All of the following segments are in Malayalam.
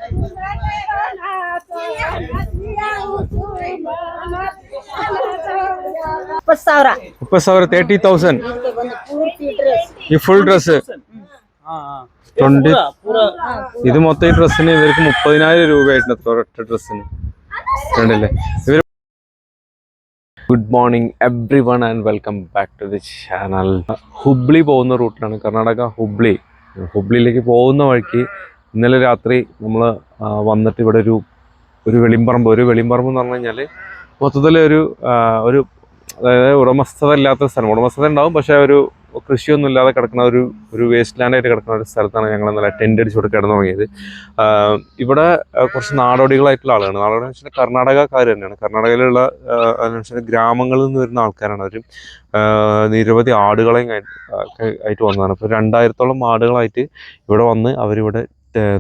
$30,000 30,000 ഈ ഫുൾ ഡ്രസ് 20. ഇത് മൊത്തം ഈ ഡ്രസ്സിന് ഇവർക്ക് 30,000 രൂപയായിട്ടുണ്ട് ഒരൊറ്റ ഡ്രസ്സിന്. കണ്ടില്ലേ ഇവർ. Good morning everyone and welcome back to the channel. Hubli പോകുന്ന റൂട്ടിലാണ്, കർണാടക ഹുബ്ലിയിലേക്ക് പോകുന്ന വഴിക്ക് ഇന്നലെ രാത്രി നമ്മൾ വന്നിട്ട് ഇവിടെ ഒരു വെളിമ്പറമ്പ് എന്ന് പറഞ്ഞു കഴിഞ്ഞാൽ മൊത്തത്തിൽ ഒരു അതായത് ഉടമസ്ഥത ഇല്ലാത്ത സ്ഥലം. ഉടമസ്ഥത ഉണ്ടാവും, പക്ഷേ ഒരു കൃഷിയൊന്നും ഇല്ലാതെ കിടക്കുന്ന ഒരു വേസ്റ്റ് ലാൻഡായിട്ട് കിടക്കുന്ന ഒരു സ്ഥലത്താണ് ഞങ്ങൾ ഇന്നലെ ടെൻ്റ് അടിച്ചുകൊണ്ട് കിടന്നു തുടങ്ങിയത്. ഇവിടെ കുറച്ച് നാടോടികളായിട്ടുള്ള ആളുകളാണ്. നാടോടി വെച്ചാൽ കർണാടകക്കാർ തന്നെയാണ്. കർണാടകയിലുള്ള ഗ്രാമങ്ങളിൽ നിന്ന് വരുന്ന ആൾക്കാരാണ് അവർ. നിരവധി ആടുകളെയും ആയിട്ട് വന്നതാണ്. ഇപ്പോൾ 2000-ഓളം ആടുകളായിട്ട് ഇവിടെ വന്ന് അവരിവിടെ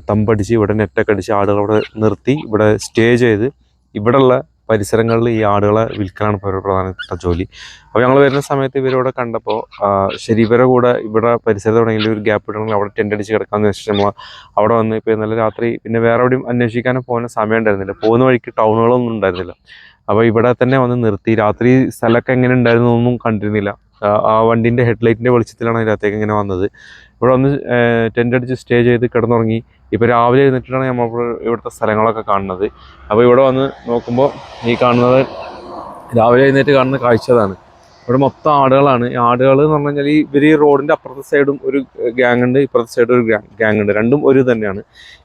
തമ്പടിച്ച് ഇവിടെ നെറ്റൊക്കെ അടിച്ച് ആടുകളവിടെ നിർത്തി ഇവിടെ സ്റ്റേ ചെയ്ത് ഇവിടെയുള്ള പരിസരങ്ങളിൽ ഈ ആടുകളെ വിൽക്കാനാണ് ഇപ്പോൾ ഒരു പ്രധാനപ്പെട്ട ജോലി. അപ്പോൾ ഞങ്ങൾ വരുന്ന സമയത്ത് ഇവരോട് കണ്ടപ്പോൾ ശരി ഇവരെ കൂടെ ഇവിടെ പരിസരത്ത് തുടങ്ങിയ ഒരു ഗ്യാപ്പ് ഇടണമെങ്കിൽ അവിടെ ടെൻ്റ് അടിച്ച് കിടക്കാമെന്ന് വെച്ചിട്ട് നമ്മൾ അവിടെ വന്ന് ഇപ്പോൾ ഇന്നലെ രാത്രി പിന്നെ വേറെ എവിടെയും അന്വേഷിക്കാനും പോകുന്ന സമയം ഉണ്ടായിരുന്നില്ല. പോകുന്ന വഴിക്ക് ടൗണുകളൊന്നും ഉണ്ടായിരുന്നില്ല. അപ്പോൾ ഇവിടെ തന്നെ വന്ന് നിർത്തി. രാത്രി സ്ഥലമൊക്കെ എങ്ങനെ ഉണ്ടായിരുന്നു ഒന്നും കണ്ടിരുന്നില്ല. ആ വണ്ടീൻ്റെ ഹെഡ്ലൈറ്റിൻ്റെ വെളിച്ചത്തിലാണ് അതിനകത്തേക്ക് ഇങ്ങനെ വന്നത്. ഇവിടെ വന്ന് ടെൻ്റ് അടിച്ച് സ്റ്റേ ചെയ്ത് കിടന്നുറങ്ങി. ഇപ്പോൾ രാവിലെ എഴുന്നേറ്റിട്ടാണ് നമ്മൾ ഇവിടുത്തെ സ്ഥലങ്ങളൊക്കെ കാണുന്നത്. അപ്പോൾ ഇവിടെ വന്ന് നോക്കുമ്പോൾ ഈ കാണുന്നത് രാവിലെ എഴുന്നേറ്റ് കാണുന്ന കാഴ്ചതാണ്. ഇവിടെ മൊത്തം ആടുകളാണ്. ഈ ആടുകൾ എന്ന് പറഞ്ഞു കഴിഞ്ഞാൽ ഇവർ ഈ റോഡിൻ്റെ അപ്പുറത്തെ സൈഡും ഒരു ഗ്യാങ് ഉണ്ട്, ഇപ്പുറത്തെ സൈഡും ഒരു ഗ്യാങ് ഉണ്ട്. രണ്ടും ഒരു തന്നെയാണ്.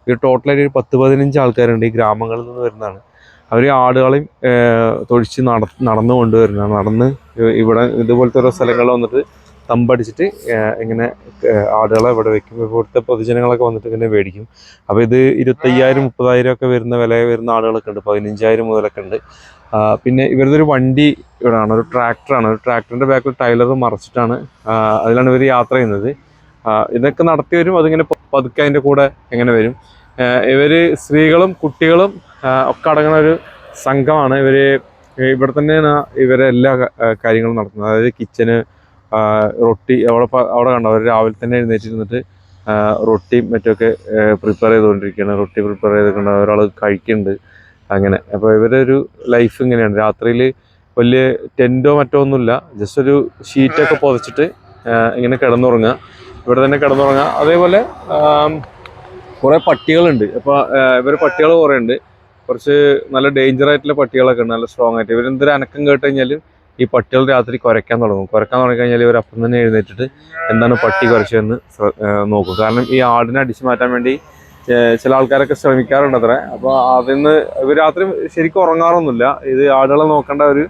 ഇത് ടോട്ടലായിട്ട് ഒരു 10-15 ആൾക്കാരുണ്ട്. ഈ ഗ്രാമങ്ങളിൽ നിന്ന് വരുന്നതാണ്. അവർ ആടുകളെയും തൊഴിച്ച് നടന്നു കൊണ്ടുവരുന്നതാണ്. നടന്ന് ഇവിടെ ഇതുപോലത്തെ ഓരോ സ്ഥലങ്ങളിൽ വന്നിട്ട് തമ്പടിച്ചിട്ട് ഇങ്ങനെ ആടുകളെ ഇവിടെ വെക്കും. ഇവിടുത്തെ പൊതുജനങ്ങളൊക്കെ വന്നിട്ട് ഇങ്ങനെ മേടിക്കും. അപ്പോൾ ഇത് 25,000-30,000 ഒക്കെ വില വരുന്ന ആടുകളൊക്കെ ഉണ്ട്. 15,000 മുതലൊക്കെ ഉണ്ട്. പിന്നെ ഇവരുടെ ഒരു വണ്ടി ഇവിടെയാണ്, ഒരു ട്രാക്ടറാണ്. ഒരു ട്രാക്ടറിൻ്റെ ബാക്കിൽ ടൈലർ മറച്ചിട്ടാണ് അതിലാണ് ഇവർ യാത്ര ചെയ്യുന്നത്. ഇതൊക്കെ നടത്തി വരും. അതിങ്ങനെ പതുക്കെ അതിൻ്റെ കൂടെ എങ്ങനെ വരും. ഇവർ സ്ത്രീകളും കുട്ടികളും ഒക്കെ അടങ്ങുന്ന ഒരു സംഘമാണ്. ഇവിടെ തന്നെയാണ് ഇവരെ എല്ലാ കാര്യങ്ങളും നടത്തുന്നത്. അതായത് കിച്ചന്, റൊട്ടി അവിടെ കണ്ടോ അവർ രാവിലെ തന്നെ എഴുന്നേറ്റിരുന്നിട്ട് റൊട്ടിയും മറ്റൊക്കെ പ്രിപ്പയർ ചെയ്തുകൊണ്ടിരിക്കുകയാണ്. റൊട്ടി പ്രിപ്പയർ ചെയ്തിട്ടുണ്ട്, ഒരാൾ കഴിക്കുന്നുണ്ട്. അങ്ങനെ അപ്പോൾ ഇവരുടെ ഒരു ലൈഫ് ഇങ്ങനെയാണ്. രാത്രിയിൽ വലിയ ടെൻറ്റോ മറ്റോ ഒന്നുമില്ല, ജസ്റ്റ് ഒരു ഷീറ്റൊക്കെ പുതച്ചിട്ട് ഇങ്ങനെ കിടന്നുറങ്ങുക, ഇവിടെ തന്നെ കിടന്നുറങ്ങുക. അതേപോലെ കുറേ പട്ടികളുണ്ട്. അപ്പോൾ ഇവർ പട്ടികൾ കുറേ ഉണ്ട്. കുറച്ച് നല്ല ഡേഞ്ചറായിട്ടുള്ള പട്ടികളൊക്കെ ഉണ്ട്, നല്ല സ്ട്രോങ് ആയിട്ട്. ഇവരെന്തൊരു അനക്കം കേട്ട് കഴിഞ്ഞാൽ ഈ പട്ടികൾ രാത്രി കുരയ്ക്കാൻ തുടങ്ങിക്കഴിഞ്ഞാൽ ഇവർ അപ്പം തന്നെ എഴുന്നേറ്റിട്ട് എന്താണ് പട്ടി കുരച്ചതെന്ന് നോക്കും. കാരണം ഈ ആടിനെ അടിച്ചു മാറ്റാൻ വേണ്ടി ചില ആൾക്കാരൊക്കെ ശ്രമിക്കാറുണ്ട് അത്ര. അപ്പോൾ അതിന്ന് ഇവർ രാത്രി ശരിക്കും ഉറങ്ങാറൊന്നുമില്ല. ഇത് ആടുകളെ നോക്കേണ്ട ഒരു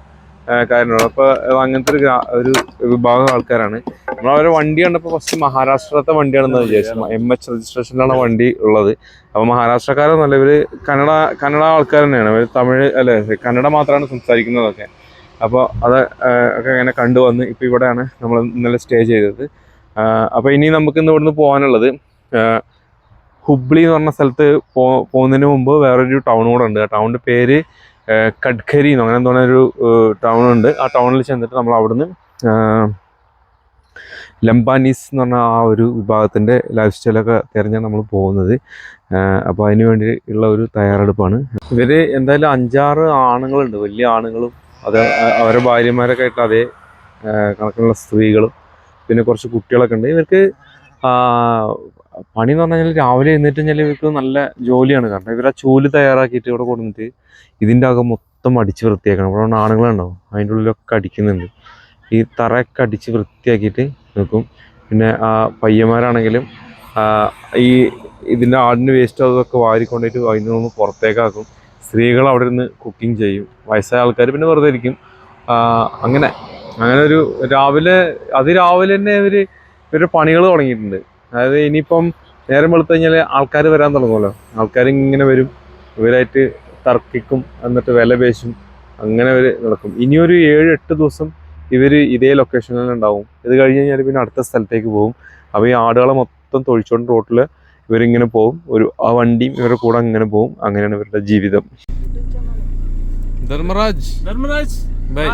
കാര്യമാണ്. അപ്പോൾ അങ്ങനത്തെ ഒരു വിഭാഗം ആൾക്കാരാണ്. നമ്മളവരെ വണ്ടി കണ്ടപ്പോൾ ഫസ്റ്റ് മഹാരാഷ്ട്രത്തെ വണ്ടിയാണെന്ന് വിചാരിച്ചു. MH രജിസ്ട്രേഷനിലാണ് വണ്ടി ഉള്ളത്. അപ്പോൾ മഹാരാഷ്ട്രക്കാരൊന്നുമല്ല, ഇവർ കന്നഡ ആൾക്കാർ തന്നെയാണ്. ഇവർ തമിഴ് അല്ലേ, കന്നഡ മാത്രമാണ് സംസാരിക്കുന്നതൊക്കെ. അപ്പോൾ അത് ഒക്കെ ഇങ്ങനെ കണ്ടുവന്ന് ഇപ്പോൾ ഇവിടെയാണ് നമ്മൾ ഇന്നലെ സ്റ്റേ ചെയ്തത്. അപ്പോൾ ഇനി നമുക്ക് ഇന്ന് ഇവിടുന്ന് പോകാനുള്ളത് ഹുബ്ലി എന്ന് പറഞ്ഞ സ്ഥലത്ത് പോകുന്നതിന് മുമ്പ് വേറൊരു ടൗൺ കൂടെ ഉണ്ട്. ആ ടൗണിൻ്റെ പേര് കഡ്കരി എന്നോ അങ്ങനെ എന്തോ ഒരു ടൗണുണ്ട്. ആ ടൗണിൽ ചെന്നിട്ട് നമ്മൾ അവിടുന്ന് ലംബാനീസ് എന്ന് പറഞ്ഞ ആ ഒരു വിഭാഗത്തിൻ്റെ ലൈഫ് സ്റ്റൈലൊക്കെ തിരഞ്ഞാണ് നമ്മൾ പോകുന്നത്. അപ്പോൾ അതിന് വേണ്ടി ഉള്ള ഒരു തയ്യാറെടുപ്പാണ്. ഇവർ എന്തായാലും 5-6 ആണുങ്ങളുണ്ട്, വലിയ ആണുങ്ങളും അത് അവരെ ഭാര്യമാരൊക്കെ ആയിട്ട് അതേ കണക്കുള്ള സ്ത്രീകളും പിന്നെ കുറച്ച് കുട്ടികളൊക്കെ ഉണ്ട്. ഇവർക്ക് പണി എന്ന് പറഞ്ഞു കഴിഞ്ഞാൽ രാവിലെ എഴുന്നേറ്റ് കഴിഞ്ഞാൽ ഇവർക്ക് നല്ല ജോലിയാണ്. കാരണം ഇവർ ആ ചൂല് തയ്യാറാക്കിയിട്ട് ഇവിടെ കൊണ്ടുവന്നിട്ട് ഇതിൻ്റെ അകം മൊത്തം അടിച്ച് വൃത്തിയാക്കണം. ഇവിടെ ആണുങ്ങളുണ്ടാവും, അതിൻ്റെ ഉള്ളിലൊക്കെ അടിക്കുന്നുണ്ട്. ഈ തറയൊക്കെ അടിച്ച് വൃത്തിയാക്കിയിട്ട് നിൽക്കും. പിന്നെ പയ്യന്മാരാണെങ്കിലും ഇതിൻ്റെ ആടിന് വേസ്റ്റ് അതൊക്കെ വാരിക്കൊണ്ടിട്ട് അതിൽ നിന്ന് പുറത്തേക്കാക്കും. സ്ത്രീകൾ അവിടെ നിന്ന് കുക്കിംഗ് ചെയ്യും. വയസ്സായ ആൾക്കാർ പിന്നെ വെറുതെ ഇരിക്കും. അങ്ങനെ ഒരു രാവിലെ തന്നെ ഇവരുടെ പണികൾ തുടങ്ങിയിട്ടുണ്ട്. അതായത് ഇനിയിപ്പം നേരം വെളുത്ത് കഴിഞ്ഞാൽ ആൾക്കാർ വരാൻ തുടങ്ങുമല്ലോ. ആൾക്കാർ ഇങ്ങനെ വരും, ഇവരായിട്ട് തർക്കിക്കും, എന്നിട്ട് വില പേശും, അങ്ങനെ ഇവർ നടക്കും. ഇനിയൊരു 7-8 ദിവസം ഇവർ ഇതേ ലൊക്കേഷനിൽ ഉണ്ടാവും. ഇത് കഴിഞ്ഞ് കഴിഞ്ഞാൽ പിന്നെ അടുത്ത സ്ഥലത്തേക്ക് പോകും. അപ്പോൾ ഈ ആടുകളെ മൊത്തം തൊഴിച്ചുകൊണ്ട് റോട്ടിൽ ഇവരിങ്ങനെ പോകും. ആ വണ്ടിയും ഇവരുടെ കൂടെ അങ്ങനെ പോകും. അങ്ങനെയാണ് ഇവരുടെ ജീവിതം. ധർമ്മരാജ് ബൈ.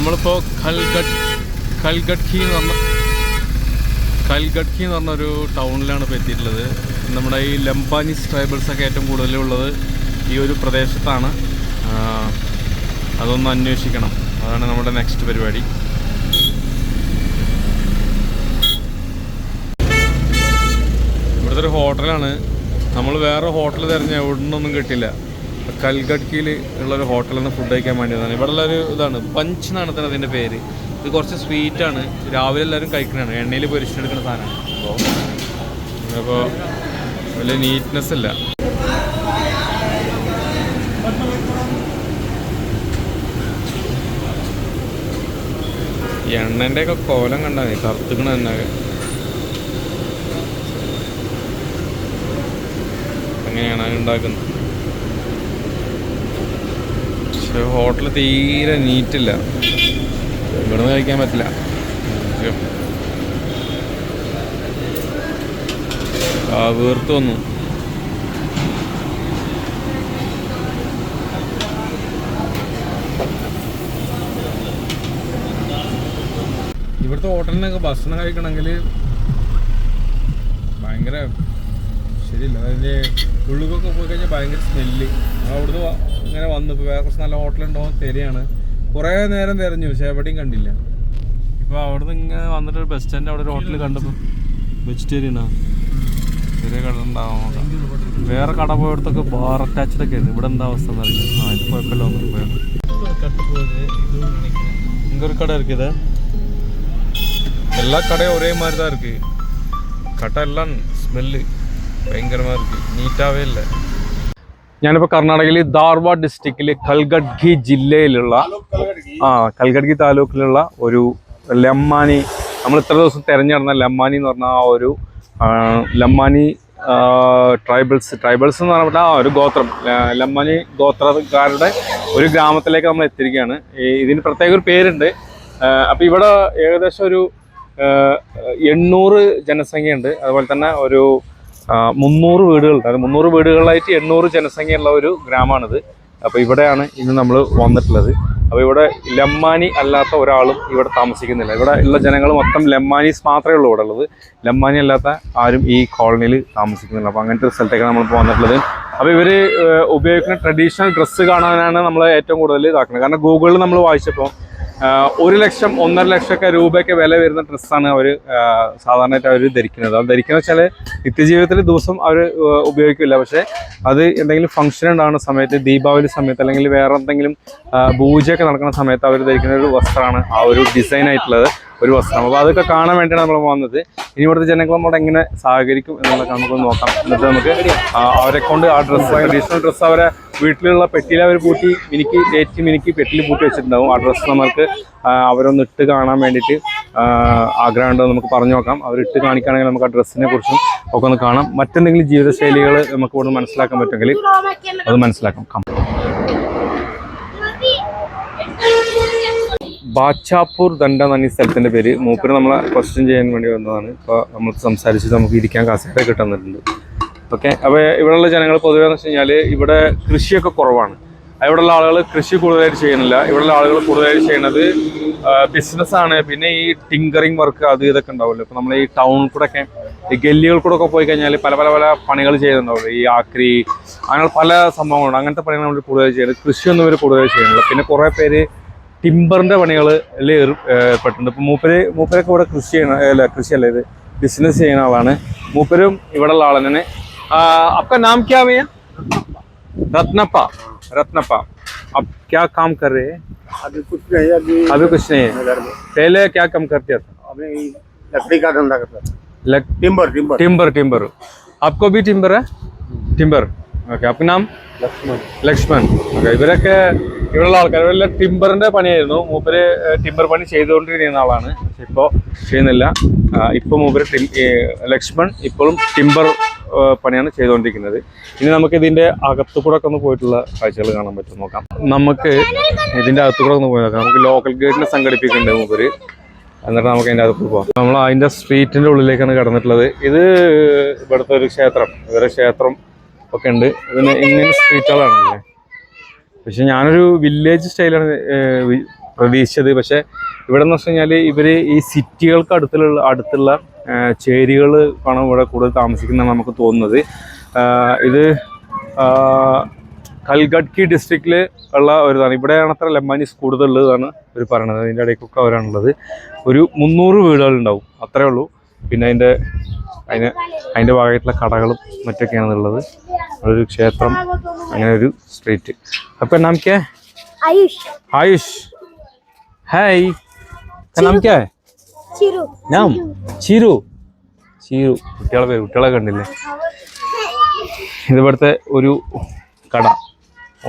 നമ്മളിപ്പോൾ കൽഗഡ്കി എന്ന് പറഞ്ഞൊരു ടൗണിലാണ് ഇപ്പോൾ എത്തിയിട്ടുള്ളത്. നമ്മുടെ ഈ ലംബാനീസ് ട്രൈബൽസൊക്കെ ഏറ്റവും കൂടുതലുള്ളത് ഈ ഒരു പ്രദേശത്താണ്. അതൊന്ന് അന്വേഷിക്കണം. അതാണ് നമ്മുടെ നെക്സ്റ്റ് പരിപാടി. ഇവിടുത്തെ ഒരു ഹോട്ടലാണ്. നമ്മൾ വേറെ ഹോട്ടൽ തിരഞ്ഞ എവിടുന്നൊന്നും കിട്ടില്ല. കൽഗഡ്കിയിൽ ഉള്ളൊരു ഹോട്ടലിൽ നിന്ന് ഫുഡ് കഴിക്കാൻ വേണ്ടിയതാണ്. ഇവിടെ ഉള്ളൊരു ഇതാണ് പഞ്ച് എന്നാണ് തന്നെ അതിൻ്റെ പേര്. ഇത് കുറച്ച് സ്വീറ്റാണ്. രാവിലെ എല്ലാവരും കഴിക്കുന്നതാണ്. എണ്ണയിൽ പൊരിച്ചെടുക്കുന്ന സാധനമാണ്. അപ്പോൾ വലിയ നീറ്റ്നെസ് ഇല്ല. എണ്ണൻ്റെയൊക്കെ കോലം കണ്ടാൽ മതി, കറുത്തുക്കണ തന്നെ. അങ്ങനെയാണ് അത് ഉണ്ടാക്കുന്നത്. പക്ഷെ ഹോട്ടൽ തീരെ നീറ്റില്ല. ഇവിടുന്ന് കഴിക്കാൻ പറ്റില്ല. വീർത്ത് വന്നു. ഇവിടുത്തെ ഹോട്ടലിൽ നിന്നൊക്കെ ഭക്ഷണം കഴിക്കണമെങ്കിൽ ഭയങ്കര ശരിയില്ല. അതിൻ്റെ ഉള്ളിലൊക്കെ പോയി കഴിഞ്ഞാൽ ഭയങ്കര സ്മെല്ല്. അവിടുന്ന് ഇങ്ങനെ വന്നു. ഇപ്പോൾ വേറെ കുറച്ച് നല്ല ഹോട്ടലുണ്ടോ തരികയാണ്. കുറേ നേരം തിരഞ്ഞു, പക്ഷെ എവിടെയും കണ്ടില്ല. ഇപ്പോൾ അവിടുന്ന് ഇങ്ങനെ വന്നിട്ട് ഒരു ബസ് സ്റ്റാൻഡ് അവിടെ ഒരു ഹോട്ടൽ കണ്ടപ്പോൾ വെജിറ്റേറിയനാ. ചെറിയ കട ഉണ്ടാവാം. വേറെ കട പോയടത്തൊക്കെ ബാർ അറ്റാച്ച്ഡൊക്കെ ആയിരുന്നു. ഇവിടെ എന്താ അവസ്ഥ എന്നറിയില്ല. ഇത് കുഴപ്പമില്ല. ഒന്നും പോയത് ഇങ്ങൊരു കട ഇരിക്കുന്നത്. എല്ലാ കടയും ഒരേ മാതിരി தான் இருக்கு. കട എല്ലാം സ്മെല്ല് ഭയങ്കരமாக இருக்கு. നീറ്റാവേ ഇല്ല. ഞാനിപ്പോൾ കർണാടകയിൽ ധാർവാഡ് ഡിസ്ട്രിക്റ്റിൽ കൽഗഡ്കി ജില്ലയിലുള്ള കൽഗഡ്കി താലൂക്കിലുള്ള ഒരു ലംബാനി, നമ്മൾ ഇത്ര ദിവസം തിരഞ്ഞെടുന്ന ലംബാനി എന്ന് പറഞ്ഞാൽ ആ ഒരു ലംബാനി ട്രൈബൽസ് എന്ന് പറഞ്ഞാൽ ഒരു ഗോത്രം, ലംബാനി ഗോത്രക്കാരുടെ ഒരു ഗ്രാമത്തിലേക്ക് നമ്മൾ എത്തിയിരിക്കുകയാണ്. ഇതിന് പ്രത്യേക ഒരു പേരുണ്ട്. അപ്പോൾ ഇവിടെ ഏകദേശം ഒരു 800 ജനസംഖ്യയുണ്ട്. അതുപോലെ തന്നെ ഒരു 300 വീടുകളുണ്ട്. അത് 300 വീടുകളിലായിട്ട് 800 ജനസംഖ്യയുള്ള ഒരു ഗ്രാമമാണിത്. അപ്പോൾ ഇവിടെയാണ് ഇന്ന് നമ്മൾ വന്നിട്ടുള്ളത്. അപ്പോൾ ഇവിടെ ലംബാനി അല്ലാത്ത ഒരാളും ഇവിടെ താമസിക്കുന്നില്ല. ഇവിടെ ഉള്ള ജനങ്ങൾ മൊത്തം ലംബാനീസ് മാത്രമേ ഉള്ളൂ ഇവിടെ ഉള്ളത്. ലംബാനി അല്ലാത്ത ആരും ഈ കോളനിയിൽ താമസിക്കുന്നില്ല. അപ്പോൾ അങ്ങനത്തെ ഒരു സ്ഥലത്തേക്കാണ് നമ്മളിപ്പോൾ വന്നിട്ടുള്ളത്. അപ്പോൾ ഇവർ ഉപയോഗിക്കുന്ന ട്രഡീഷണൽ ഡ്രസ്സ് കാണാനാണ് നമ്മൾ ഏറ്റവും കൂടുതൽ ഇതാക്കുന്നത്. കാരണം ഗൂഗിളിൽ നമ്മൾ വായിച്ചപ്പോൾ 1 ലക്ഷം 1.5 ലക്ഷമൊക്കെ രൂപയൊക്കെ വില വരുന്ന ഡ്രസ്സാണ് അവർ സാധാരണയായിട്ട് അവർ ധരിക്കുന്നത്. അത് ധരിക്കുന്നത് വെച്ചാൽ നിത്യജീവിതത്തിൽ ദിവസം അവർ ഉപയോഗിക്കില്ല. പക്ഷേ അത് എന്തെങ്കിലും ഫംഗ്ഷൻ ഉണ്ടാകുന്ന സമയത്ത്, ദീപാവലി സമയത്ത്, അല്ലെങ്കിൽ വേറെ എന്തെങ്കിലും പൂജയൊക്കെ നടക്കുന്ന സമയത്ത് അവർ ധരിക്കുന്ന ഒരു വസ്ത്രമാണ് ആ ഒരു ഡിസൈൻ ആയിട്ടുള്ളത് ഒരു വസ്ത്രം. അപ്പോൾ അതൊക്കെ കാണാൻ വേണ്ടിയാണ് നമ്മൾ വന്നത്. ഇനി ഇവിടുത്തെ ജനങ്ങൾ നമ്മളോട് എങ്ങനെ സഹകരിക്കും എന്നുള്ളതൊക്കെ നമുക്ക് നോക്കാം. എന്നിട്ട് നമുക്ക് അവരെ കൊണ്ട് ആ ഡ്രസ്സ്, ട്രഡീഷണൽ ഡ്രസ്സ് അവരെ വീട്ടിലുള്ള പെട്ടിയിൽ അവർ മിനുക്കി പെട്ടിയിൽ പൂട്ടി വെച്ചിട്ടുണ്ടാവും. ആ ഡ്രസ്സ് നമുക്ക് അവരൊന്ന് ഇട്ട് കാണാൻ വേണ്ടിയിട്ട് ആഗ്രഹമുണ്ടോ നമുക്ക് പറഞ്ഞു നോക്കാം. അവരിട്ട് കാണിക്കുകയാണെങ്കിൽ നമുക്ക് ആ ഡ്രസ്സിനെ കുറിച്ചും ഒക്കെ ഒന്ന് കാണാം. മറ്റെന്തെങ്കിലും ജീവിതശൈലികൾ നമുക്ക് ഇവിടെ മനസ്സിലാക്കാൻ പറ്റുമെങ്കിൽ അത് മനസ്സിലാക്കാം. ബാച്ചാപ്പൂർ ദണ്ഡ എന്ന ഈ സ്ഥലത്തിൻ്റെ പേര്. മൂപ്പര് നമ്മളെ ക്വസ്റ്റ്യൻ ചെയ്യാൻ വേണ്ടി വന്നതാണ്. ഇപ്പോൾ നമ്മൾ സംസാരിച്ചിട്ട് നമുക്ക് ഇരിക്കാൻ കസേര കിട്ടുന്നുണ്ട്. ഓക്കെ. അപ്പോൾ ഇവിടെയുള്ള ജനങ്ങൾ പൊതുവെ എന്ന് വെച്ച് കഴിഞ്ഞാൽ ഇവിടെ കൃഷിയൊക്കെ കുറവാണ്. ഇവിടെയുള്ള ആളുകൾ കൃഷി കൂടുതലായിട്ട് ചെയ്യുന്നില്ല. ഇവിടെയുള്ള ആളുകൾ കൂടുതലായിട്ട് ചെയ്യുന്നത് ബിസിനസ്സാണ്. പിന്നെ ഈ ടിങ്കറിങ് വർക്ക് അത് ഇതൊക്കെ ഉണ്ടാവുമല്ലോ. ഇപ്പോൾ നമ്മൾ ഈ ടൗണിൽ കൂടെ ഒക്കെ ഈ ഗല്ലികൾ കൂടെ ഒക്കെ പോയി കഴിഞ്ഞാൽ പല പണികൾ ചെയ്യുന്നുണ്ടാവുമല്ലോ. ഈ ആക്രി അങ്ങനെ പല സംഭവങ്ങളുണ്ട്. അങ്ങനത്തെ പണികൾ നമ്മൾ കൂടുതൽ ചെയ്യുന്നത്. കൃഷിയൊന്നും ഇവർ കൂടുതൽ ചെയ്യുന്നില്ല. പിന്നെ കുറേ പേര് ടിമ്പറിൻ്റെ പണികളിൽ ഏർപ്പെട്ടിട്ടുണ്ട്. ഇപ്പോൾ മൂപ്പരൊക്കെ ഇവിടെ കൃഷിയല്ല ഇത് ബിസിനസ് ചെയ്യുന്ന ആളാണ്. മൂപ്പരും ഇവിടെയുള്ള ആൾ തന്നെ. आपका नाम क्या है भैया? रत्नप्पा. आप क्या काम कर रहे हैं? अभी कुछ नहीं है घर में। पहले क्या काम करते थे? अभी लकड़ी का धंधा करता था। टिम्बर। आपको भी टिम्बर है? टिम्बर. ഓക്കെ. आपका नाम? ലക്ഷ്മൺ. ഓക്കെ. ഇവരൊക്കെ ഇവിടെയുള്ള ആൾക്കാർ ഇവരെല്ലാം ടിമ്പറിൻ്റെ പണിയായിരുന്നു. മൂപ്പര് ടിമ്പർ പണി ചെയ്തുകൊണ്ടിരിക്കുന്ന ആളാണ്. പക്ഷെ ഇപ്പോൾ ചെയ്യുന്നില്ല. ഇപ്പോൾ മൂപ്പര് ലക്ഷ്മൺ ഇപ്പോഴും ടിമ്പർ പണിയാണ് ചെയ്തുകൊണ്ടിരിക്കുന്നത്. ഇനി നമുക്ക് ഇതിൻ്റെ അകത്തുകൂടെ ഒക്കെ ഒന്ന് പോയിട്ടുള്ള കാഴ്ചകൾ കാണാൻ പറ്റും. നോക്കാം. നമുക്ക് ഇതിൻ്റെ അകത്തുകൂടെ ഒന്ന് പോയി നോക്കാം. നമുക്ക് ലോക്കൽ ഗൈഡിനെ സംഘടിപ്പിക്കുന്നുണ്ട് മൂപ്പര്. എന്നിട്ട് നമുക്ക് അതിൻ്റെ അകത്ത് പോകാം. നമ്മൾ അതിൻ്റെ സ്ട്രീറ്റിൻ്റെ ഉള്ളിലേക്കാണ് കടന്നിട്ടുള്ളത്. ഇത് ഇവിടുത്തെ ഒരു ക്ഷേത്രം, ഇവരുടെ ക്ഷേത്രം ഒക്കെ ഉണ്ട്. ഇതിന് ഇങ്ങനെ സ്ട്രീറ്റുകളാണല്ലേ. പക്ഷെ ഞാനൊരു വില്ലേജ് സ്റ്റൈലാണ് പ്രതീക്ഷിച്ചത്. പക്ഷെ ഇവിടെ എന്ന് വെച്ച് കഴിഞ്ഞാൽ ഇവർ ഈ സിറ്റികൾക്ക് അടുത്തുള്ള ചേരികൾ ആണ് ഇവിടെ കൂടുതൽ താമസിക്കുന്നതാണ് നമുക്ക് തോന്നുന്നത്. ഇത് കൽഗഡ്കി ഡിസ്ട്രിക്റ്റിൽ ഉള്ള ഒരിതാണ്. ഇവിടെയാണ് അത്ര ലെബനീസ് കൂടുതലുള്ളതാണ് ഇവർ പറയണത്. അതിൻ്റെ ഇടയ്ക്കൊക്കെ അവരാണുള്ളത്. ഒരു 300 വീടുകളുണ്ടാവും, അത്രേ ഉള്ളൂ. പിന്നെ അതിൻ്റെ ഭാഗമായിട്ടുള്ള കടകളും മറ്റൊക്കെയാണ് ഉള്ളത്. ഒരു ക്ഷേത്രം, അങ്ങനെ ഒരു സ്ട്രീറ്റ്. അപ്പം നാം ക്യാ? ആയുഷ്. ഹായ്, നാം ക്യാ? നാം ചീരു. കുട്ടികളെ കണ്ടില്ലേ? ഇതിവിടുത്തെ ഒരു കട.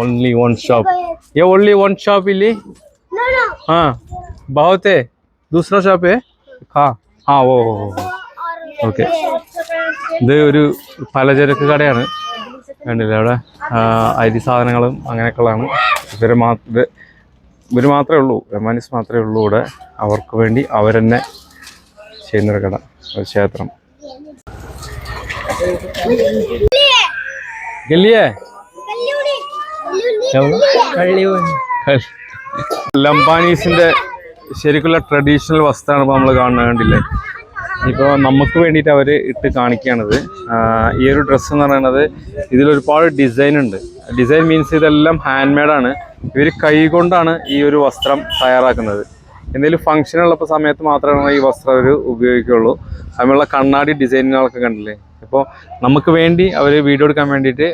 Only one shop. ये ओनली वन शॉप इली? हाँ, बहुत है. दूसरा शॉप है? हाँ वो ഓക്കെ. ഇത് ഒരു പലചരക്ക് കടയാണ്, കണ്ടില്ലേ? അവിടെ അരി സാധനങ്ങളും അങ്ങനെയൊക്കെയുള്ളതാണ്. ഇവർ മാത്രമേ ഉള്ളൂ, ലെബനീസ് മാത്രമേ ഉള്ളൂ ഇവിടെ. അവർക്ക് വേണ്ടി അവർ തന്നെ ചെയ്യുന്നൊരു കട, ഒരു ക്ഷേത്രം. ഗല്ലിയേ ലംബാനീസിന്റെ ശരിക്കുള്ള ട്രഡീഷണൽ വസ്ത്രമാണ് ഇപ്പോൾ നമ്മൾ കാണുന്നത്, കണ്ടില്ലേ? ഇപ്പോൾ നമുക്ക് വേണ്ടിയിട്ട് അവർ ഇട്ട് കാണിക്കുകയാണിത്. ഈ ഒരു ഡ്രസ്സ് എന്ന് പറയുന്നത് ഇതിലൊരുപാട് ഡിസൈൻ ഉണ്ട്. ഡിസൈൻ മീൻസ് ഇതെല്ലാം ഹാൻഡ് മെയ്ഡാണ്. ഇവർ കൈ കൊണ്ടാണ് ഈ ഒരു വസ്ത്രം തയ്യാറാക്കുന്നത്. എന്തെങ്കിലും ഫംഗ്ഷൻ ഉള്ളപ്പോൾ സമയത്ത് മാത്രമാണ് ഈ വസ്ത്രം അവർ ഉപയോഗിക്കുകയുള്ളൂ. അതിനുള്ള കണ്ണാടി ഡിസൈനുകളൊക്കെ കണ്ടില്ലേ? അപ്പോൾ നമുക്ക് വേണ്ടി അവർ വീഡിയോ എടുക്കാൻ വേണ്ടിയിട്ട്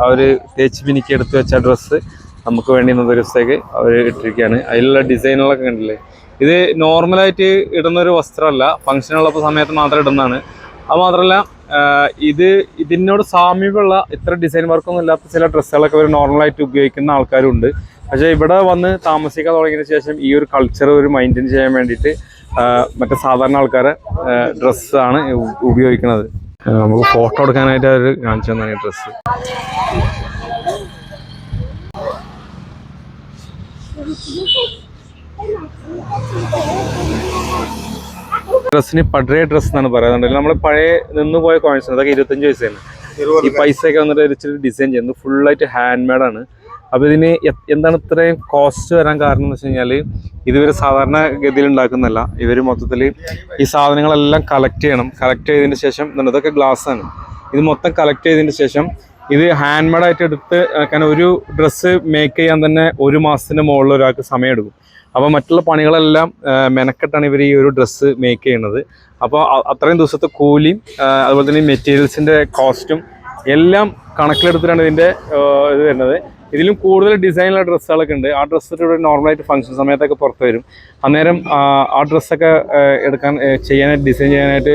അവർ തേച്ച് മിനുക്കി എടുത്ത് വെച്ച ഡ്രസ്സ് നമുക്ക് വേണ്ടി ഇന്നത്തെ ദിവസത്തേക്ക് അവർ ഇട്ടിരിക്കുകയാണ്. അതിലുള്ള ഡിസൈനുകളൊക്കെ കണ്ടില്ലേ? ഇത് നോർമലായിട്ട് ഇടുന്നൊരു വസ്ത്രമല്ല, ഫംഗ്ഷനുള്ളപ്പോൾ സമയത്ത് മാത്രം ഇടുന്നതാണ്. അത് മാത്രമല്ല, ഇതിനോട് സാമ്യമുള്ള ഇത്ര ഡിസൈൻ വർക്കൊന്നും ഇല്ലാത്ത ചില ഡ്രസ്സുകളൊക്കെ അവർ നോർമലായിട്ട് ഉപയോഗിക്കുന്ന ആൾക്കാരുണ്ട്. പക്ഷേ ഇവിടെ വന്ന് താമസിക്കാൻ തുടങ്ങിയതിന് ശേഷം ഈ ഒരു കൾച്ചർ ഒരു മെയിൻറ്റെയിൻ ചെയ്യാൻ വേണ്ടിയിട്ട് മറ്റേ സാധാരണ ആൾക്കാരെ ഡ്രസ്സാണ് ഉപയോഗിക്കുന്നത്. നമുക്ക് ഫോട്ടോ എടുക്കാനായിട്ട് അവർ കാണിച്ചു തന്നെ ഡ്രസ്സ്. ഡ്രസ്സിന് പഴയ ഡ്രസ്സ് എന്നാണ് പറയുന്നത്. നമ്മൾ പഴയ നിന്ന് പോയ കോയിൻസ്, അതൊക്കെ 25 പൈസയാണ്. ഈ പൈസയൊക്കെ വന്നിട്ട് ഇച്ചിരി ഡിസൈൻ ചെയ്യുന്നത് ഫുള്ളായിട്ട് ഹാൻഡ് മെയ്ഡാണ്. അപ്പോൾ ഇതിന് എന്താണ് ഇത്രയും കോസ്റ്റ് വരാൻ കാരണം എന്ന് വെച്ച് കഴിഞ്ഞാൽ ഇവർ സാധാരണ ഗതിയിൽ ഉണ്ടാക്കുന്നതല്ല. ഇവർ മൊത്തത്തിൽ ഈ സാധനങ്ങളെല്ലാം കളക്ട് ചെയ്യണം. കളക്ട് ചെയ്തതിന് ശേഷം ഇതൊക്കെ ഗ്ലാസ്സാണ്. ഇത് മൊത്തം കളക്ട് ചെയ്തതിന് ശേഷം ഇത് ഹാൻഡ് മെയ്ഡായിട്ട് എടുത്ത് കാരണം ഒരു ഡ്രസ്സ് മേക്ക് ചെയ്യാൻ തന്നെ 1 മാസത്തിന് മുകളിൽ ഒരാൾക്ക് സമയമെടുക്കും. അപ്പോൾ മറ്റുള്ള പണികളെല്ലാം മെനക്കെട്ടാണ് ഇവർ ഈ ഒരു ഡ്രസ്സ് മേക്ക് ചെയ്യുന്നത്. അപ്പോൾ അത്രയും ദിവസത്തെ കൂലിയും അതുപോലെ തന്നെ മെറ്റീരിയൽസിൻ്റെ കോസ്റ്റും എല്ലാം കണക്കിലെടുത്തിട്ടാണ് ഇതിൻ്റെ ഇത് വരുന്നത്. ഇതിലും കൂടുതൽ ഡിസൈനുള്ള ഡ്രസ്സുകളൊക്കെ ഉണ്ട്. ആ ഡ്രസ്സ് ഇവിടെ നോർമലായിട്ട് ഫംഗ്ഷൻ സമയത്തൊക്കെ പുറത്ത് വരും. അന്നേരം ആ ഡ്രസ്സൊക്കെ ചെയ്യാനായിട്ട് ഡിസൈൻ ചെയ്യാനായിട്ട്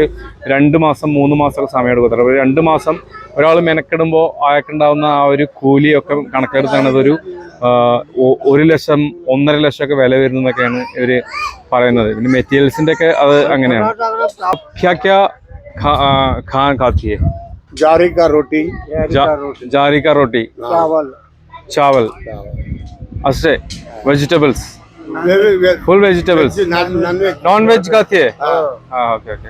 2 മാസം 3 മാസമൊക്കെ സമയം എടുക്കും. അപ്പോൾ 2 മാസം ഒരാൾ മെനക്കെടുമ്പോൾ അയാൾക്കുണ്ടാവുന്ന ആ ഒരു കൂലിയൊക്കെ കണക്കെടുത്താണ് അതൊരു 1 ലക്ഷം 1.5 ലക്ഷമൊക്കെ വില വരുന്നതൊക്കെയാണ് ഇവർ പറയുന്നത്. പിന്നെ മെറ്റീരിയൽസിൻ്റെ ഒക്കെ അത് അങ്ങനെയാണ്. ഖാൻ ഖാത്തിയെ जारी का रोटी, जारी का रोटी, चावल, अस्से vegetables, full vegetables, non veg खाती है? हाँ, okay okay.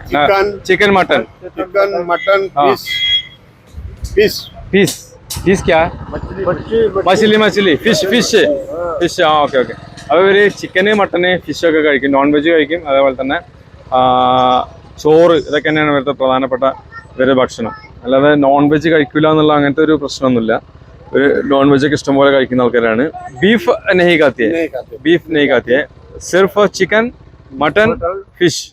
Chicken mutton, fish क्या है? मछली, फिश. हाँ, ഓക്കെ ഓക്കെ. അപ്പോൾ ഇവർ ചിക്കന് മട്ടന് ഫിഷൊക്കെ കഴിക്കും, നോൺ വെജ് കഴിക്കും. അതേപോലെ തന്നെ ചോറ്, ഇതൊക്കെ തന്നെയാണ് ഇവരുടെ പ്രധാനപ്പെട്ട ഇവരുടെ ഭക്ഷണം. അല്ലാതെ നോൺ വെജ് കഴിക്കില്ല എന്നുള്ള അങ്ങനത്തെ ഒരു പ്രശ്നമൊന്നുമില്ല. ഒരു നോൺ വെജ് ഒക്കെ ഇഷ്ടംപോലെ കഴിക്കുന്ന ആൾക്കാരാണ്. ബീഫ് നെയ് കാത്തിയെ, സിർഫ് ചിക്കൻ, മട്ടൺ, ഫിഷ്.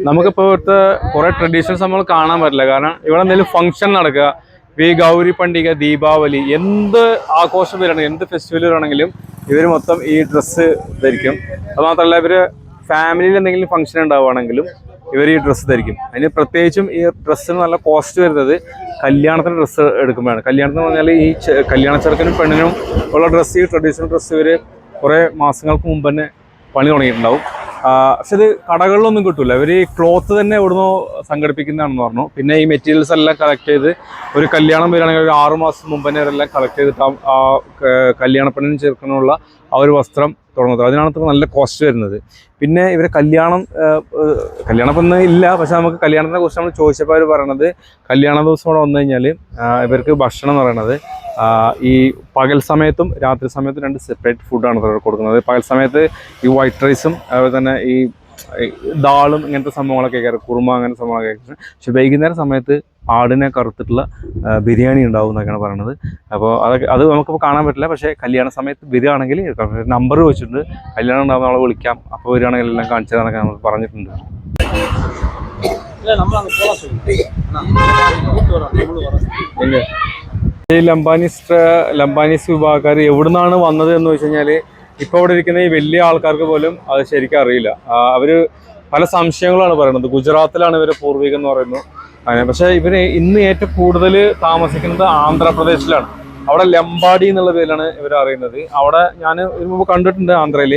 നമുക്കിപ്പോൾ ഇവിടുത്തെ കുറെ ട്രഡീഷൻസ് നമ്മൾ കാണാൻ പറ്റില്ല. കാരണം ഇവിടെ എന്തെങ്കിലും ഫംഗ്ഷൻ നടക്കുക, ഈ ഗൗരി പണ്ടിക, ദീപാവലി, എന്ത് ആഘോഷം വരികയാണെങ്കിലും എന്ത് ഫെസ്റ്റിവൽ വരികയാണെങ്കിലും ഇവർ മൊത്തം ഈ ഡ്രസ്സ് ധരിക്കും. അത് മാത്രമല്ല, ഇവർ ഫാമിലിയിൽ എന്തെങ്കിലും ഫംഗ്ഷൻ ഉണ്ടാവുകയാണെങ്കിലും ഇവർ ഈ ഡ്രസ്സ് ധരിക്കും. അതിന് പ്രത്യേകിച്ചും ഈ ഡ്രസ്സിന് നല്ല കോസ്റ്റ് വരുന്നത് കല്യാണത്തിന് ഡ്രസ്സ് എടുക്കുമ്പോഴാണ്. കല്യാണത്തിന് പറഞ്ഞാൽ ഈ കല്യാണ ചെറുക്കനും പെണ്ണിനും ഉള്ള ഡ്രസ്സ്, ഈ ട്രഡീഷണൽ ഡ്രസ്സ് ഇവർ കുറേ മാസങ്ങൾക്ക് മുമ്പ് തന്നെ പണി തുടങ്ങിയിട്ടുണ്ടാവും. പക്ഷെ ഇത് കടകളിലൊന്നും കിട്ടില്ല. ഇവർ ഈ ക്ലോത്ത് തന്നെ ഇവിടുന്ന് സംഘടിപ്പിക്കുന്നതാണെന്ന് പറഞ്ഞു. പിന്നെ ഈ മെറ്റീരിയൽസ് എല്ലാം കളക്ട് ചെയ്ത് ഒരു കല്യാണം വരികയാണെങ്കിൽ ഒരു 6 മാസം മുമ്പ് തന്നെ ഇവരെല്ലാം കളക്ട് ചെയ്തിട്ട് ആ കല്യാണ പെണ്ണിനും ചെറുക്കനുള്ള ആ ഒരു വസ്ത്രം തുടങ്ങുന്നത്. അതിനാണ് ഇത്ര നല്ല കോസ്റ്റ് വരുന്നത്. പിന്നെ ഇവരെ കല്യാണം ഇപ്പം ഇന്ന് ഇല്ല, പക്ഷെ നമുക്ക് കല്യാണത്തിനെ കുറിച്ച് നമ്മൾ ചോദിച്ചപ്പോൾ അവർ പറയണത് കല്യാണ ദിവസം ഇവിടെ വന്നു കഴിഞ്ഞാൽ ഇവർക്ക് ഭക്ഷണം എന്ന് പറയണത് ഈ പകൽ സമയത്തും രാത്രി സമയത്തും 2 സെപ്പറേറ്റ് ഫുഡാണ് കൊടുക്കുന്നത്. പകൽ സമയത്ത് ഈ വൈറ്റ് റൈസും അതുപോലെ തന്നെ ഈ ദാളും ഇങ്ങനത്തെ സംഭവങ്ങളൊക്കെ കയറും, കുറുമ അങ്ങനത്തെ സംഭവങ്ങളൊക്കെ കഴിക്കുന്നത്. പക്ഷെ വൈകുന്നേരം സമയത്ത് ആടിനെ കറുത്തിട്ടുള്ള ബിരിയാണി ഉണ്ടാവും എന്നൊക്കെയാണ് പറയുന്നത്. അപ്പോൾ അത് നമുക്കിപ്പോൾ കാണാൻ പറ്റില്ല. പക്ഷേ കല്യാണ സമയത്ത് വരികയാണെങ്കിൽ നമ്പർ വെച്ചിട്ടുണ്ട്, കല്യാണം ഉണ്ടാകുമ്പോൾ നമ്മളെ വിളിക്കാം, അപ്പോൾ വരികയാണെങ്കിൽ എല്ലാം കാണിച്ചു തരാനൊക്കെ നമ്മൾ പറഞ്ഞിട്ടുണ്ട്. ഈ ലംബാനീസ് വിഭാഗക്കാർ എവിടുന്നാണ് വന്നത് എന്ന് വെച്ച് കഴിഞ്ഞാൽ ഇപ്പോൾ ഇവിടെ ഇരിക്കുന്ന ഈ വലിയ ആൾക്കാർക്ക് പോലും അത് ശരിക്കും അറിയില്ല. അവർ പല സംശയങ്ങളാണ് പറയുന്നത്. ഗുജറാത്തിലാണ് ഇവരെ പൂർവികം എന്ന് പറയുന്നു. അങ്ങനെ പക്ഷേ ഇവർ ഇന്ന് ഏറ്റവും കൂടുതൽ താമസിക്കുന്നത് ആന്ധ്രാപ്രദേശിലാണ്. അവിടെ ലംബാഡി എന്നുള്ള പേരിലാണ് ഇവർ അറിയുന്നത്. അവിടെ ഞാൻ മുമ്പ് കണ്ടിട്ടുണ്ട് ആന്ധ്രയിൽ.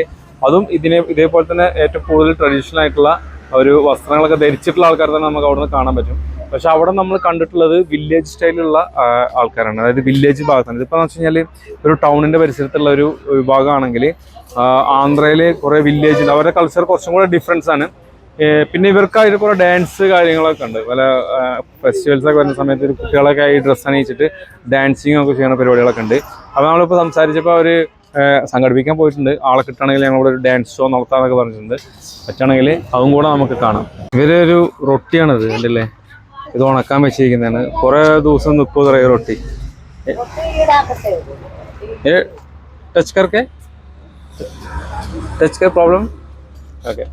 അതും ഇതേപോലെ തന്നെ ഏറ്റവും കൂടുതൽ ട്രഡീഷണൽ ആയിട്ടുള്ള ഒരു വസ്ത്രങ്ങളൊക്കെ ധരിച്ചിട്ടുള്ള ആൾക്കാർ തന്നെ നമുക്ക് അവിടെ നിന്ന് കാണാൻ പറ്റും. പക്ഷെ അവിടെ നമ്മൾ കണ്ടിട്ടുള്ളത് വില്ലേജ് സ്റ്റൈലിലുള്ള ആൾക്കാരാണ്, അതായത് വില്ലേജ് ഭാഗത്താണ്. ഇതിപ്പോൾ എന്ന് വെച്ച് കഴിഞ്ഞാൽ ഒരു ടൗണിൻ്റെ പരിസരത്തുള്ള ഒരു വിഭാഗമാണെങ്കിൽ ആന്ധ്രയിൽ കുറേ വില്ലേജ് ഉണ്ട്. അവരുടെ കൾച്ചർ കുറച്ചും കൂടെ ഡിഫറൻസ് ആണ്. പിന്നെ ഇവർക്കായിട്ട് കുറേ ഡാൻസ് കാര്യങ്ങളൊക്കെ ഉണ്ട്. പല ഫെസ്റ്റിവൽസൊക്കെ വരുന്ന സമയത്ത് ഒരു കുട്ടികളൊക്കെ ഈ ഡ്രസ്സ് അണിയിച്ചിട്ട് ഡാൻസിങ് ഒക്കെ ചെയ്യുന്ന പരിപാടികളൊക്കെ ഉണ്ട്. അപ്പോൾ നമ്മളിപ്പോൾ സംസാരിച്ചപ്പോൾ അവർ സംഘടിപ്പിക്കാൻ പോയിട്ടുണ്ട്. ആളെ കിട്ടുകയാണെങ്കിൽ ഞങ്ങളിവിടെ ഒരു ഡാൻസ് ഷോ നടത്താമെന്നൊക്കെ പറഞ്ഞിട്ടുണ്ട്. പറ്റുകയാണെങ്കിൽ അതും കൂടെ നമുക്ക് കാണാം. ഇവരൊരു റൊട്ടിയാണിത് കണ്ടില്ലേ, ഇത് ഉണക്കാൻ വെച്ചിരിക്കുന്നതാണ്. കുറേ ദിവസം നിൽക്കും ഈ റൊട്ടി. ടച്ച് കർ പ്രോബ്ലം ഓക്കെ.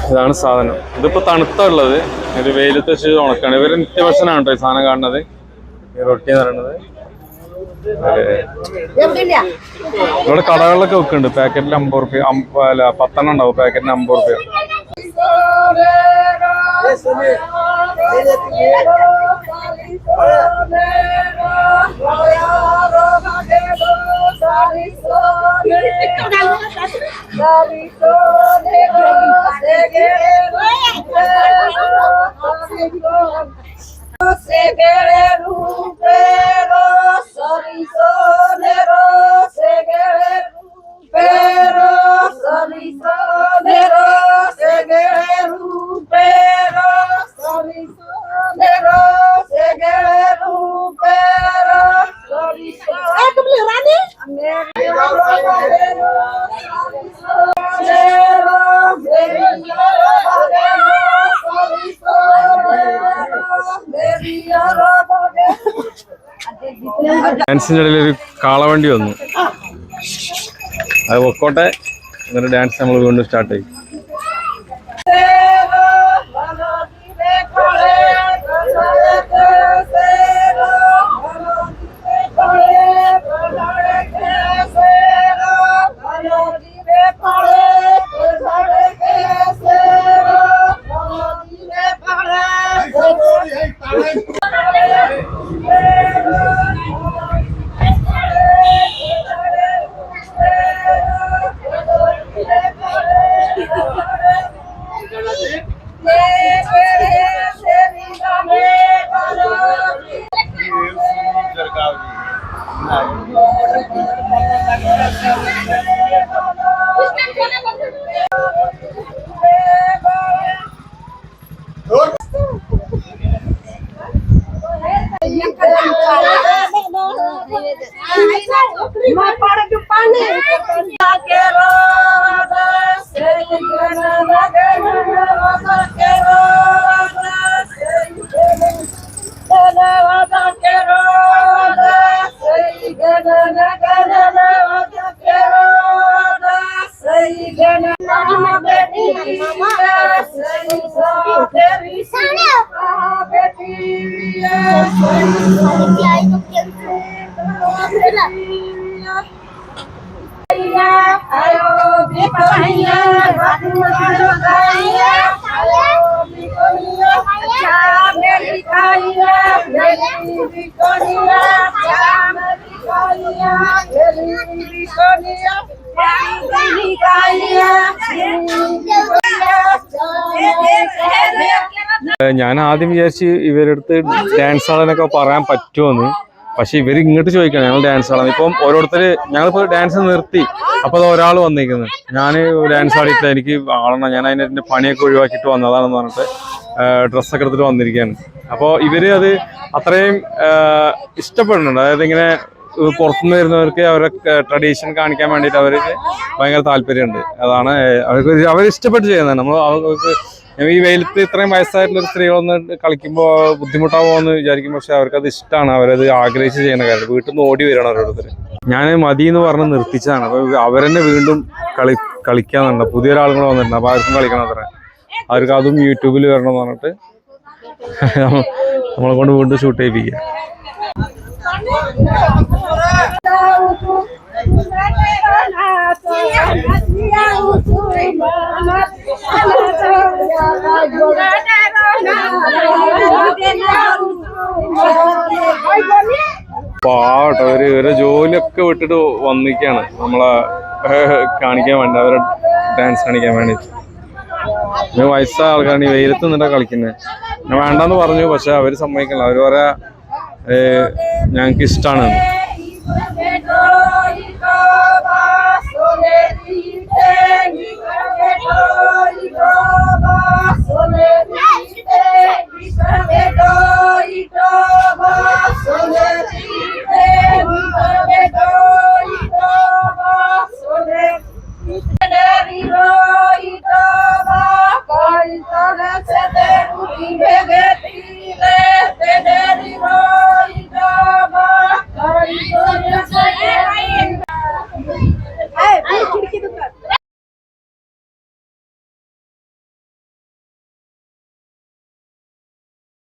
ഇതാണ് സാധനം. ഇതിപ്പോൾ തണുത്തുള്ളത്, ഒരു വെയിലത്ത് വെച്ച് ഉണക്കാണ്. ഇവർ നിത്യഭക്ഷണമാണ് കേട്ടോ ഈ സാധനം കാണുന്നത്, ഈ റൊട്ടി എന്ന് പറയുന്നത്. ഇവിടെ കടകളിലൊക്കെ വെക്കുന്നുണ്ട്. പാക്കറ്റിൽ 50 റുപ്യ, 10 ഉണ്ടാവും പാക്കറ്റിന് 50 റുപ്യ. ഡാൻസിൻ്റെ ഇടയിൽ ഒരു കാളവണ്ടി വന്നു, അത് പൊക്കോട്ടെ. എന്നിട്ട് ഡാൻസ് നമ്മൾ വീണ്ടും സ്റ്റാർട്ട് ചെയ്യും. ഞാൻ ആദ്യം വിചാരിച്ച് ഇവരടുത്ത് ഡാൻസ് ആളെന്നൊക്കെ പറയാൻ പറ്റുമെന്ന്. പക്ഷെ ഇവര് ഇങ്ങോട്ട് ചോദിക്കണം ഞങ്ങൾ ഡാൻസ് ആടാം. ഇപ്പം ഓരോരുത്തര് ഞങ്ങളിപ്പോ ഡാൻസ് നിർത്തി, അപ്പൊ അത് ഒരാൾ വന്നിരിക്കുന്നത് ഞാൻ ഡാൻസ് ആടിയിട്ടില്ല, എനിക്ക് ആളണം, ഞാൻ അതിന്റെ പണിയൊക്കെ ഒഴിവാക്കിയിട്ട് വന്നതാണെന്ന് പറഞ്ഞിട്ട് ഡ്രസ്സൊക്കെ എടുത്തിട്ട് വന്നിരിക്കുകയാണ്. അപ്പോൾ ഇവര് അത് അത്രയും ഇഷ്ടപ്പെടുന്നുണ്ട്. അതായത് ഇങ്ങനെ പുറത്തുനിന്ന് വരുന്നവർക്ക് അവരുടെ ട്രഡീഷൻ കാണിക്കാൻ വേണ്ടിയിട്ട് അവർക്ക് ഭയങ്കര താല്പര്യമുണ്ട്. അതാണ് അവർ ഇഷ്ടപ്പെട്ട് ചെയ്യുന്നത്. നമ്മൾ അവർക്ക് ഈ വെയിലത്ത് ഇത്രയും വയസ്സായിട്ടുള്ള ഒരു സ്ത്രീകളൊന്ന് കളിക്കുമ്പോൾ ബുദ്ധിമുട്ടാവുമോ എന്ന് വിചാരിക്കും. പക്ഷെ അവർക്കത് ഇഷ്ടമാണ്, അവരത് ആഗ്രഹിച്ച് ചെയ്യുന്ന കാര്യം. വീട്ടിൽ നിന്ന് ഓടി വരണം ഓരോരുത്തർ. ഞാൻ മതി എന്ന് പറഞ്ഞ് നിർത്തിച്ചതാണ്. അപ്പോൾ അവരെന്നെ വീണ്ടും കളിക്കാന്നുണ്ട്. പുതിയൊരാളും കൂടെ വന്നിട്ടുണ്ട്. അപ്പോൾ അവർക്കും കളിക്കണം അത്ര. അവർക്ക് അതും യൂട്യൂബിൽ വരണമെന്ന് പറഞ്ഞിട്ട് നമ്മളെ കൊണ്ട് വീണ്ടും ഷൂട്ട് ചെയ്യിപ്പിക്കുക. പാവട്ടെ, ഇവരെ ജോലിയൊക്കെ വിട്ടിട്ട് വന്നിരിക്കുകയാണ് നമ്മളെ കാണിക്കാൻ വേണ്ടി, അവരെ ഡാൻസ് കാണിക്കാൻ വേണ്ടിയിട്ട്. വയസ്സായ ആൾക്കാരാണ് ഈ വെയിലത്ത് നിന്നിട്ടാ കളിക്കുന്നത്. ഞാൻ വേണ്ടെന്ന് പറഞ്ഞു, പക്ഷെ അവര് സമ്മതിക്കില്ല. അവര് പറയാ ഞങ്ങക്ക് ഇഷ്ടമാണ്.